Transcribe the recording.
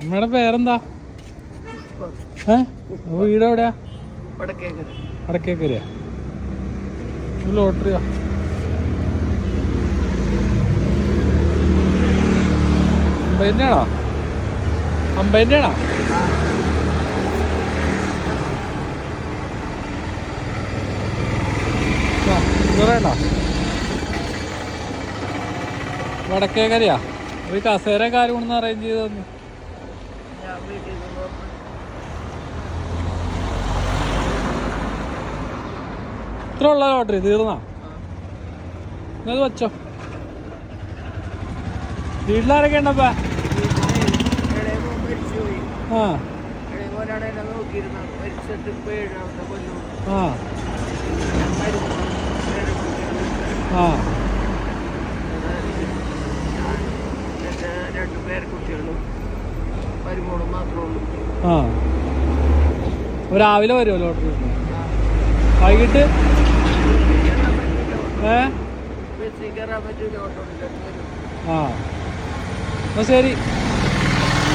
അമ്മയുടെ പേരെന്താ? വീട് എവിടെയാ? വടക്കേക്കരയാ? ലോട്ടറിയാ? അമ്പതിൻ്റെയാണോ? 50-ൻ്റെയാണോ? വേണ്ട, വടക്കേക്കരയാ? ഒരു കസേര കാര്യം കൊണ്ടൊന്ന് അറേഞ്ച് ചെയ്ത് തന്നു. ഇത്ര ഉള്ള ലോട്ടറി തീർന്നാ? അത് വെച്ചോ. വീട്ടിലാരൊക്കെ ഉണ്ടപ്പാ? ആ ആ ആ 2 പേരക്കുട്ടികളും മരുമോളും മാത്രമേ ഉള്ളൂ. ആ രാവിലെ വരുമോ ലോട്ടറി? വൈകിട്ട് ബസ്സിൽ കയറാൻ പറ്റൂല, ഓട്ടോ ആ എന്നാ ശരി.